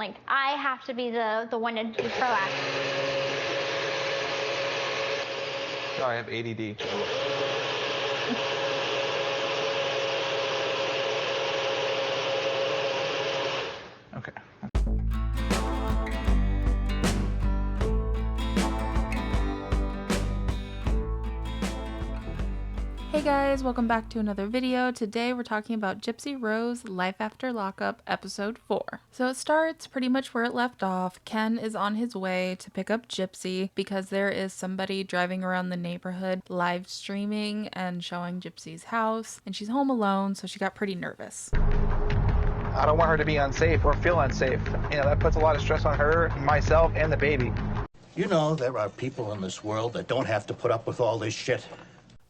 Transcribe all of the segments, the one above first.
Like, I have to be the one to be proactive. Sorry, I have ADD. Okay. Hey guys, welcome back to another video. Today we're talking about Gypsy Rose Life After Lockup episode 4. So it starts pretty much where it left off. Ken is on his way to pick up Gypsy because there is somebody driving around the neighborhood live streaming and showing Gypsy's house, and she's home alone, so she got pretty nervous. I don't want her to be unsafe or feel unsafe. You know, that puts a lot of stress on her, myself, and the baby. You know, there are people in this world that don't have to put up with all this shit.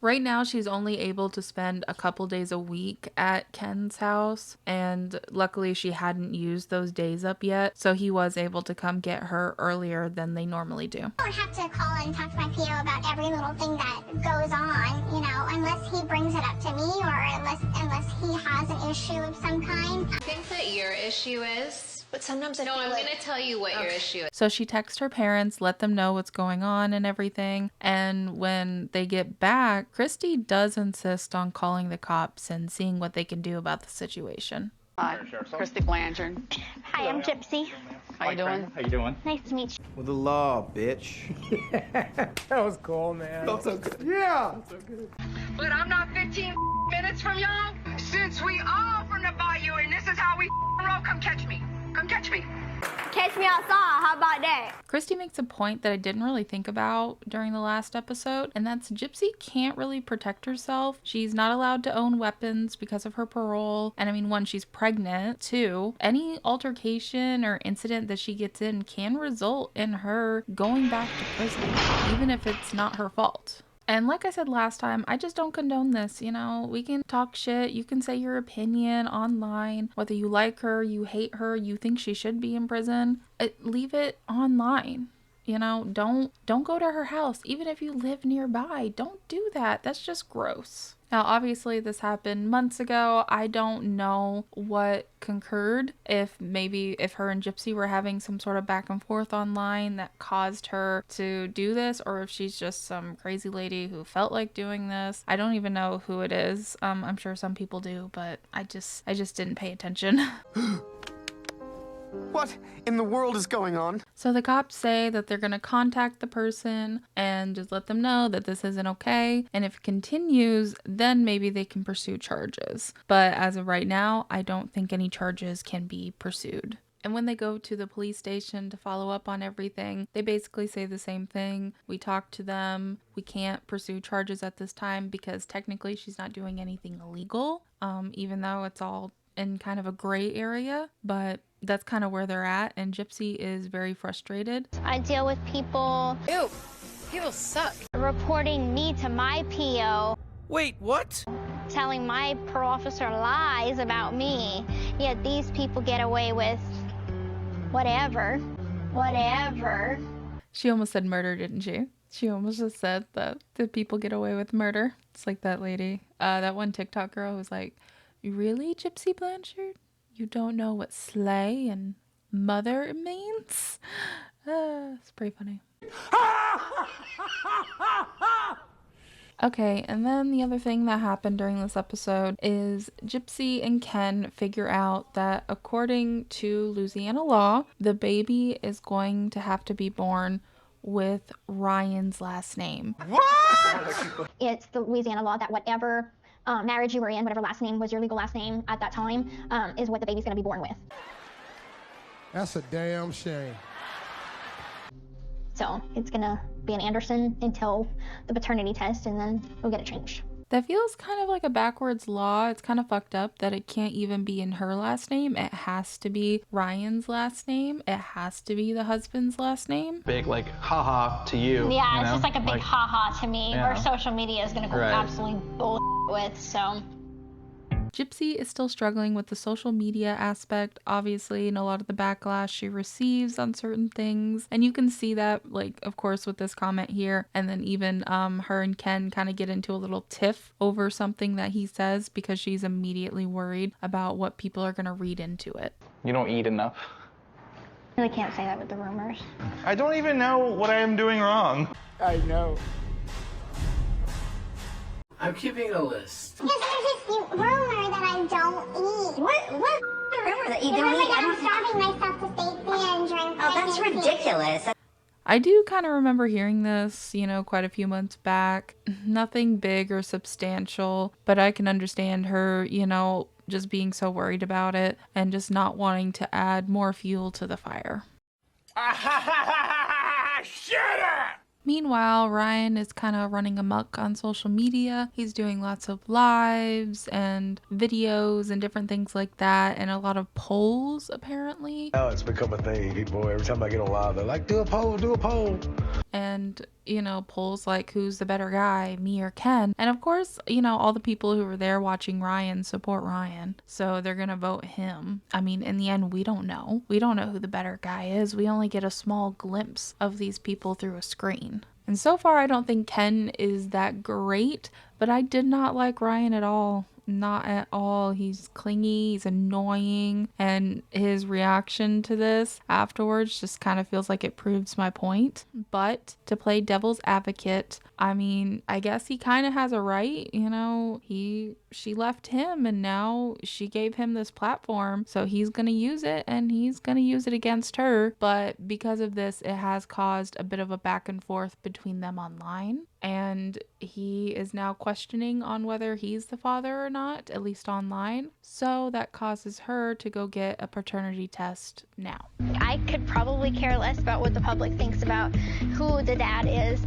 Right now, she's only able to spend a couple days a week at Ken's house, and luckily she hadn't used those days up yet, so he was able to come get her earlier than they normally do. I don't have to call and talk to my PO about every little thing that goes on, you know, unless he brings it up to me or unless he has an issue of some kind. I think that your issue is... But sometimes I feel I'm going to tell you what your issue is. So she texts her parents, let them know what's going on and everything. And when they get back, Christy does insist on calling the cops and seeing what they can do about the situation. Hi, Christy Blanchard. Hi, I'm Gypsy. How you doing? How you doing? Nice to meet you. With the law, bitch. That was cool, man. Felt so good. Yeah. But I'm not 15 minutes from y'all. Since we all from the bayou and this is how we roll, come catch me. Come catch me. Catch me outside. How about that? Christy makes a point that I didn't really think about during the last episode, and that's Gypsy can't really protect herself. She's not allowed to own weapons because of her parole. And I mean, one, she's pregnant. Two, any altercation or incident that she gets in can result in her going back to prison, even if it's not her fault. And like I said last time, I just don't condone this, you know? We can talk shit, you can say your opinion online, whether you like her, you hate her, you think she should be in prison, leave it online. You know, don't go to her house, even if you live nearby. Don't do that. That's just gross. Now, obviously, this happened months ago. I don't know what concurred, if her and Gypsy were having some sort of back and forth online that caused her to do this, or if she's just some crazy lady who felt like doing this. I don't even know who it is. I'm sure some people do, but I just didn't pay attention. What in the world is going on? So the cops say that they're going to contact the person and just let them know that this isn't okay. And if it continues, then maybe they can pursue charges. But as of right now, I don't think any charges can be pursued. And when they go to the police station to follow up on everything, they basically say the same thing. We talked to them. We can't pursue charges at this time because technically she's not doing anything illegal, even though it's all in kind of a gray area. But that's kind of where they're at, and Gypsy is very frustrated. I deal with people Ew, people suck. reporting me to my PO, Wait, what? telling my parole officer lies about me. Yet these people get away with whatever. She almost said murder, didn't she? She almost just said that the people get away with murder. It's like that lady, that one TikTok girl was like, really, Gypsy Blanchard? You don't know what slay and mother means? It's pretty funny. Okay, and then the other thing that happened during this episode is Gypsy and Ken figure out that according to Louisiana law, the baby is going to have to be born with Ryan's last name. What? It's the Louisiana law that whatever marriage you were in, whatever last name was your legal last name at that time, is what the baby's going to be born with. That's a damn shame. So it's going to be an Anderson until the paternity test, and then we'll get it changed. That feels kind of like a backwards law. It's kind of fucked up that it can't even be in her last name. It has to be Ryan's last name. It has to be the husband's last name. Big, like, haha to you. Yeah, you it's know? just like a big ha-ha to me, Yeah. where social media is going to go Right. absolutely bull with, so... Gypsy is still struggling with the social media aspect, obviously, and a lot of the backlash she receives on certain things. And you can see that, like, of course, with this comment here. And then even her and Ken kind of get into a little tiff over something that he says because she's immediately worried about what people are going to read into it. You don't eat enough. Really can't say that with the rumors. I don't even know what I am doing wrong. I know. I'm keeping a list. Because there's this rumor that I don't eat. What rumor that you The don't rumor eat? that I'm starving myself to stay thin during Oh, that's pregnancy. ridiculous. I do kind of remember hearing this, you know, quite a few months back. Nothing big or substantial, but I can understand her, you know, just being so worried about it and just not wanting to add more fuel to the fire. Shut up! Meanwhile, Ryan is kind of running amok on social media. He's doing lots of lives and videos and different things like that, and a lot of polls, apparently. Now it's become a thing. People, every time I get on live, they're like, do a poll, do a poll. And, you know, polls like, who's the better guy, me or Ken? And of course, you know, all the people who were there watching Ryan support Ryan. So they're gonna vote him. I mean, in the end, we don't know. We don't know who the better guy is. We only get a small glimpse of these people through a screen. And so far, I don't think Ken is that great, but I did not like Ryan at all. Not at all. He's clingy, he's annoying, and his reaction to this afterwards just kind of feels like it proves my point. But to play devil's advocate, I mean, I guess he kind of has a right, you know, she left him and now she gave him this platform, so he's gonna use it and he's gonna use it against her. But because of this, it has caused a bit of a back and forth between them online, and he is now questioning on whether he's the father or not, at least online. So that causes her to go get a paternity test now. I could probably care less about what the public thinks about who the dad is.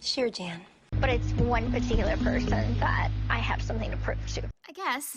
Sure, Jan. But it's one particular person that I have something to prove to. I guess.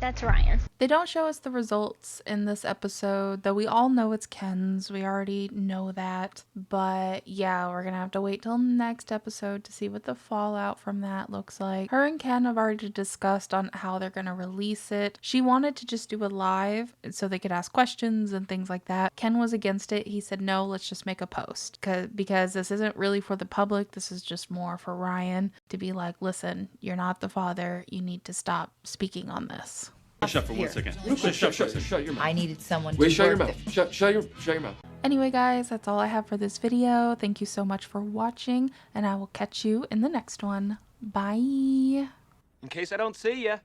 That's Ryan. They don't show us the results in this episode, though we all know it's Ken's. We already know that. But yeah, we're gonna have to wait till next episode to see what the fallout from that looks like. Her and Ken have already discussed on how they're gonna release it. She wanted to just do a live so they could ask questions and things like that. Ken was against it. He said, no, let's just make a post. Because this isn't really for the public. This is just more for Ryan to be like, listen, you're not the father. You need to stop speaking on this. Shut for 1 second. Shut your mouth. I needed someone Wait, to shut your work mouth. Shut your mouth. Anyway, guys, that's all I have for this video. Thank you so much for watching, and I will catch you in the next one. Bye. In case I don't see ya.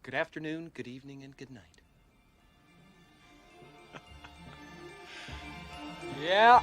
Good afternoon, good evening, and good night. Yeah.